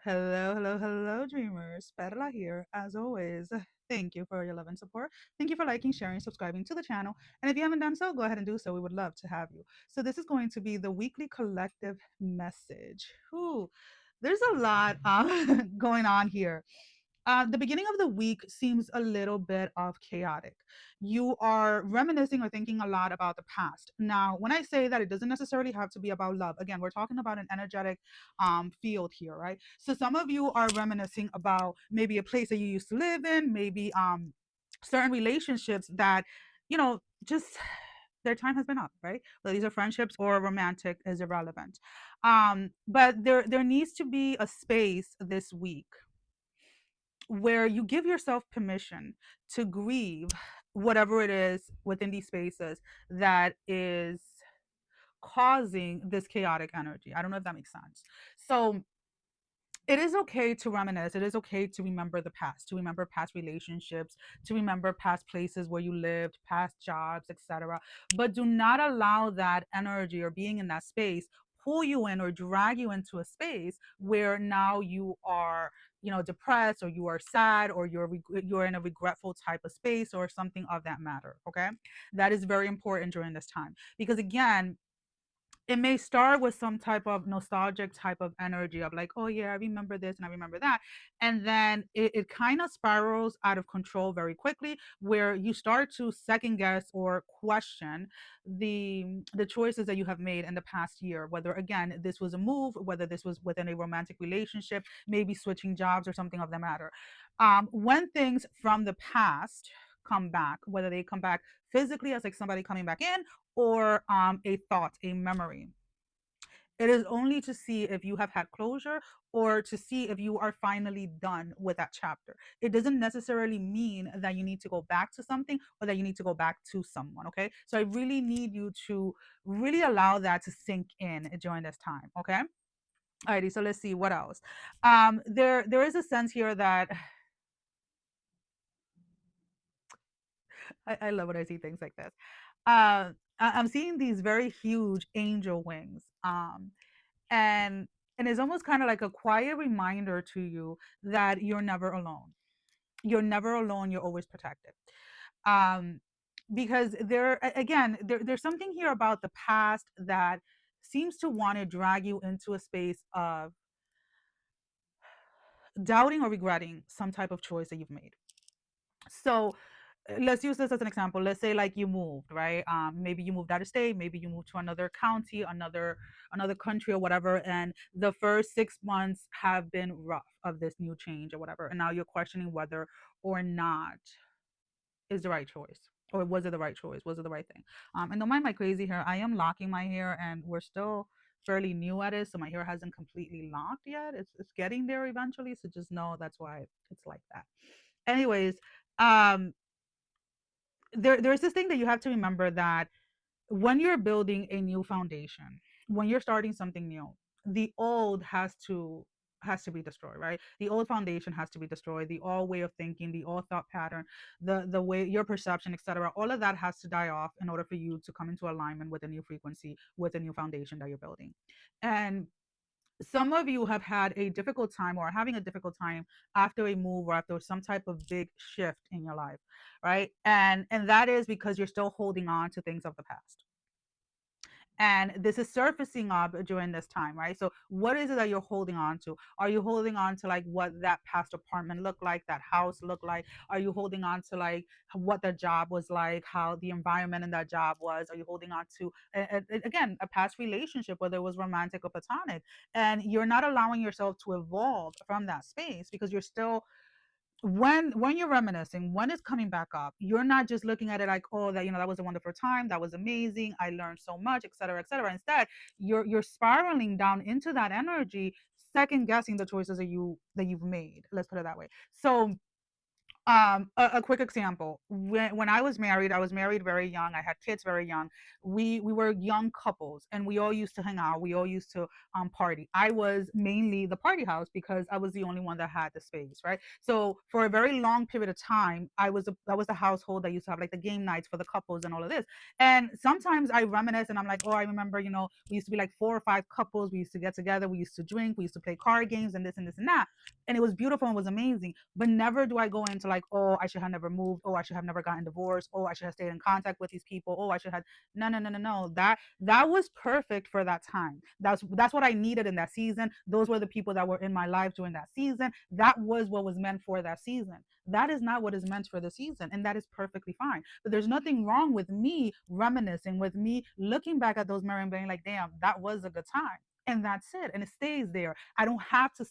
Hello, hello, hello, dreamers. Perla here, as always. Thank you for your love and support. Thank you for liking, sharing, subscribing to the channel. And if you haven't done so, go ahead and do so. We would love to have you. So, this is going to be the weekly collective message. Whew, there's a lot going on here. The beginning of the week seems a little bit of chaotic. You are reminiscing or thinking a lot about the past. Now, when I say that, it doesn't necessarily have to be about love. Again, we're talking about an energetic field here, right? So some of you are reminiscing about maybe a place that you used to live in, maybe certain relationships that, just their time has been up, right? Whether these are friendships or romantic is irrelevant. But there needs to be a space this week where you give yourself permission to grieve whatever it is within these spaces that is causing this chaotic energy. I don't know if that makes sense. So it is okay to reminisce. It is okay to remember the past, to remember past relationships, to remember past places where you lived, past jobs, etc. But do not allow that energy or being in that space pull you in or drag you into a space where now you are, depressed, or you are sad, or you're in a regretful type of space or something of that matter. Okay, that is very important during this time, because again, it may start with some type of nostalgic type of energy of like, oh yeah, I remember this and I remember that. And then it kind of spirals out of control very quickly, where you start to second guess or question the choices that you have made in the past year, whether again this was a move, whether this was within a romantic relationship, maybe switching jobs or something of the matter. When things from the past come back, whether they come back physically as like somebody coming back in, or a thought, a memory. It is only to see if you have had closure, or to see if you are finally done with that chapter. It doesn't necessarily mean that you need to go back to something or that you need to go back to someone. Okay. So I really need you to really allow that to sink in during this time. Okay. Alrighty. So let's see what else. There is a sense here that I love when I see things like this. I'm seeing these very huge angel wings. And it's almost kind of like a quiet reminder to you that you're never alone. You're never alone. You're always protected. Um, because there's something here about the past that seems to want to drag you into a space of doubting or regretting some type of choice that you've made. So let's use this as an example. Let's say like you moved, right? Maybe you moved out of state, maybe you moved to another county, another country or whatever, and the first 6 months have been rough of this new change or whatever, and now you're questioning whether or not is the right choice, or was it the right choice, was it the right thing. And don't mind my crazy hair. I am locking my hair, and we're still fairly new at it, so my hair hasn't completely locked yet. It's getting there eventually, so just know that's why it's like that. Anyways, um there's this thing that you have to remember, that when you're building a new foundation, when you're starting something new, the old has to be destroyed, right? The old foundation has to be destroyed, the old way of thinking, the old thought pattern, the way your perception, etc. All of that has to die off in order for you to come into alignment with a new frequency, with a new foundation that you're building. And some of you have had a difficult time, or are having a difficult time after a move, or after some type of big shift in your life, right? And that is because you're still holding on to things of the past, and this is surfacing up during this time, right? So what is it that you're holding on to? Are you holding on to like what that past apartment looked like, that house looked like? Are you holding on to like what the job was like, how the environment in that job was? Are you holding on to again, a past relationship, whether it was romantic or platonic, and you're not allowing yourself to evolve from that space because you're still, when you're reminiscing, when it's coming back up, you're not just looking at it like, oh, that, that was a wonderful time, that was amazing, I learned so much, etc., etc. Instead, you're spiraling down into that energy, second guessing the choices that you've made, let's put it that way. So A quick example. When I was married very young. I had kids very young. We were young couples, and we all used to hang out. We all used to party. I was mainly the party house because I was the only one that had the space, right? So for a very long period of time, that was the household that used to have like the game nights for the couples and all of this. And sometimes I reminisce, and I'm like, oh, I remember, we used to be like four or five couples. We used to get together. We used to drink. We used to play card games and this and this and that, and it was beautiful and was amazing. But never do I go into like, oh, I should have never moved. Oh, I should have never gotten divorced. Oh, I should have stayed in contact with these people. Oh, I should have. No, no, no, no, no. That was perfect for that time. That's what I needed in that season. Those were the people that were in my life during that season. That was what was meant for that season. That is not what is meant for the season, and that is perfectly fine. But there's nothing wrong with me reminiscing, with me looking back at those memories and being like, damn, that was a good time, and that's it, and it stays there. I don't have to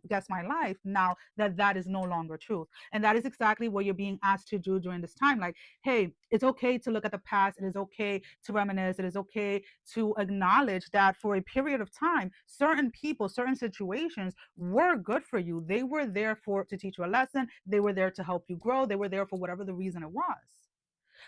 guess my life now that that is no longer true. And that is exactly what you're being asked to do during this time. Like, hey, it's okay to look at the past. It is okay to reminisce. It is okay to acknowledge that for a period of time, certain people, certain situations were good for you. They were there for to teach you a lesson. They were there to help you grow. They were there for whatever the reason it was.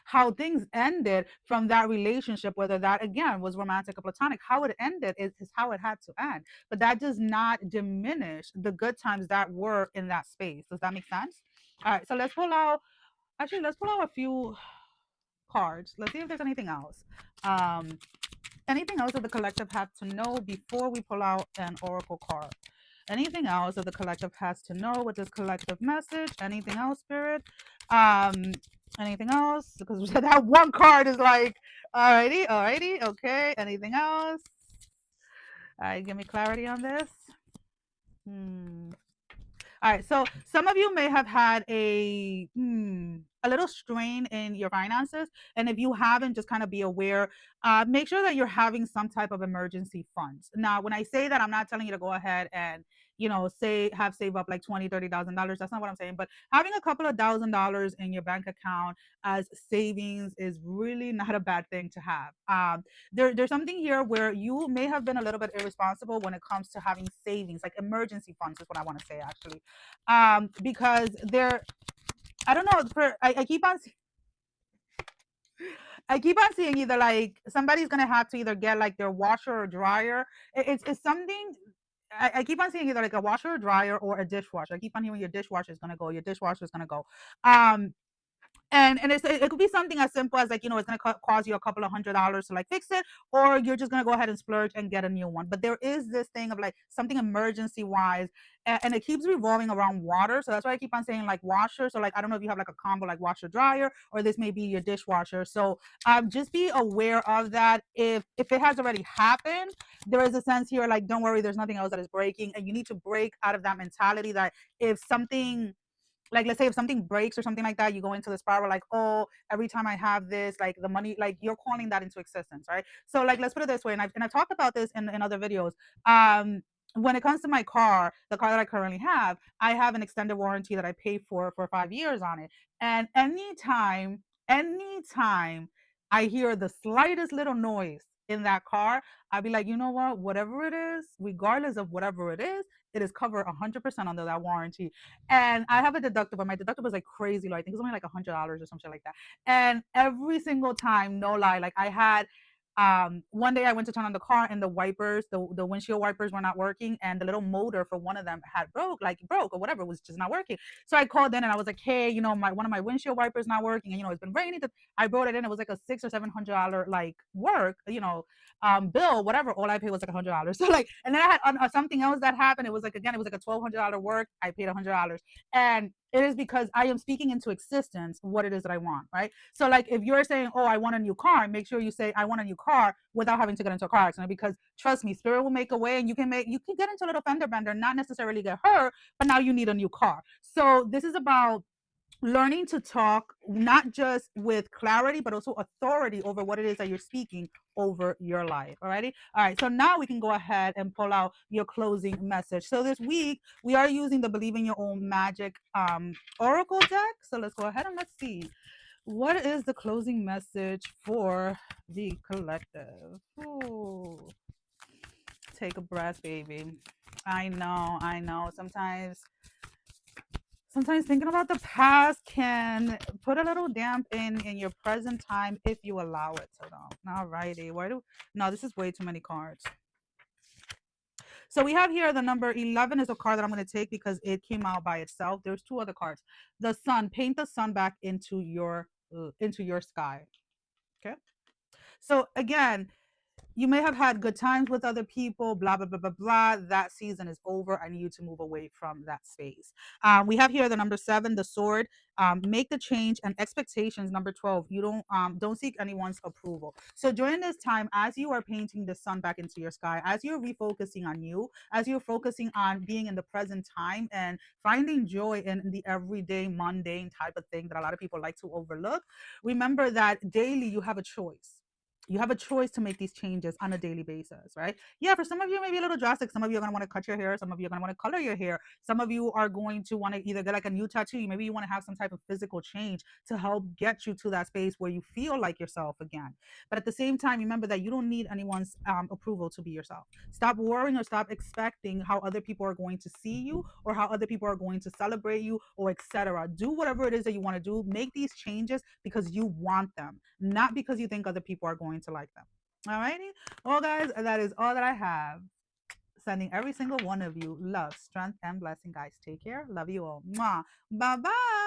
How things ended from that relationship, whether that again was romantic or platonic, how it ended is how it had to end. But that does not diminish the good times that were in that space. Does that make sense? All right, so let's pull out a few cards. Let's see if there's anything else. Um, Anything else that the collective have to know before we pull out an oracle card? Anything else that the collective has to know with this collective message? Anything else, Spirit? Um, Anything else? Because that one card is like, alrighty, alrighty, okay. Anything else? All right, give me clarity on this. Hmm. All right, so some of you may have had a little strain in your finances, and if you haven't, just kind of be aware. Make sure that you're having some type of emergency funds. Now, when I say that, I'm not telling you to go ahead and save up like $20,000, $30,000. That's not what I'm saying. But having a couple of $1,000s in your bank account as savings is really not a bad thing to have. There's something here where you may have been a little bit irresponsible when it comes to having savings, like emergency funds is what I want to say actually. Because they're, I don't know, I keep on seeing either like somebody's gonna have to either get like their washer or dryer. It's something. I keep on seeing either like a washer or dryer or a dishwasher. I keep on hearing your dishwasher is gonna go, your dishwasher is gonna go. Um, and it could be something as simple as like, it's going to cost you a couple of $100s to like fix it, or you're just going to go ahead and splurge and get a new one. But there is this thing of like something emergency wise, and it keeps revolving around water. So that's why I keep on saying like washer. So like, I don't know if you have like a combo like washer dryer, or this may be your dishwasher. So just be aware of that. If it has already happened, there is a sense here like, don't worry, there's nothing else that is breaking, and you need to break out of that mentality that if something, like, let's say if something breaks or something like that, you go into the spiral like, oh, every time I have this, like the money, like you're calling that into existence, right? So like, let's put it this way, and I talked about this in other videos. When it comes to my car, the car that I currently have, I have an extended warranty that I pay for 5 years on it. And anytime I hear the slightest little noise in that car, I'd be like, you know what, whatever it is, regardless of whatever it is covered 100% under that warranty. And I have a deductible. My deductible is like crazy low. I think it's only like $100 or something like that. And every single time, no lie, like I had one day I went to turn on the car, and the wipers, the windshield wipers were not working, and the little motor for one of them had broke or whatever, was just not working. So I called in and I was like, hey, my one of my windshield wipers not working, and it's been raining. I brought it in. It was like a $600 or $700 like work, bill, whatever. All I paid was like $100. So like, and then I had something else that happened. It was like, again, it was like a $1,200 work. I paid $100. And it is because I am speaking into existence what it is that I want, right? So like, if you're saying, oh, I want a new car, make sure you say I want a new car without having to get into a car accident, because trust me, spirit will make a way, and you can get into a little fender bender, not necessarily get hurt, but now you need a new car. So this is about learning to talk not just with clarity but also authority over what it is that you're speaking over your life. Alrighty. All right, so now we can go ahead and pull out your closing message. So this week we are using the Believe in Your Own Magic oracle deck. So let's go ahead and let's see, what is the closing message for the collective. Ooh. Take a breath, baby. I know sometimes Sometimes thinking about the past can put a little damp in your present time if you allow it to, though. All righty. Where do no, this is way too many cards. So we have here the number 11 is a card that I'm going to take because it came out by itself. There's two other cards. The sun, paint the sun back into your sky. Okay. So again, you may have had good times with other people, blah, blah, blah, blah, blah. That season is over. I need you to move away from that space. We have here the number 7, the sword. Make the change and expectations. Number 12, you don't seek anyone's approval. So during this time, as you are painting the sun back into your sky, as you're refocusing on you, as you're focusing on being in the present time and finding joy in the everyday mundane type of thing that a lot of people like to overlook, remember that daily you have a choice. You have a choice to make these changes on a daily basis, right? Yeah, for some of you, maybe a little drastic. Some of you are going to want to cut your hair. Some of you are going to want to color your hair. Some of you are going to want to either get like a new tattoo. Maybe you want to have some type of physical change to help get you to that space where you feel like yourself again. But at the same time, remember that you don't need anyone's approval to be yourself. Stop worrying or stop expecting how other people are going to see you or how other people are going to celebrate you or etc. Do whatever it is that you want to do. Make these changes because you want them, not because you think other people are going to like them. All righty. Well, guys, that is all that I have. Sending every single one of you love, strength, and blessing, guys. Take care. Love you all. Mwah. Bye bye.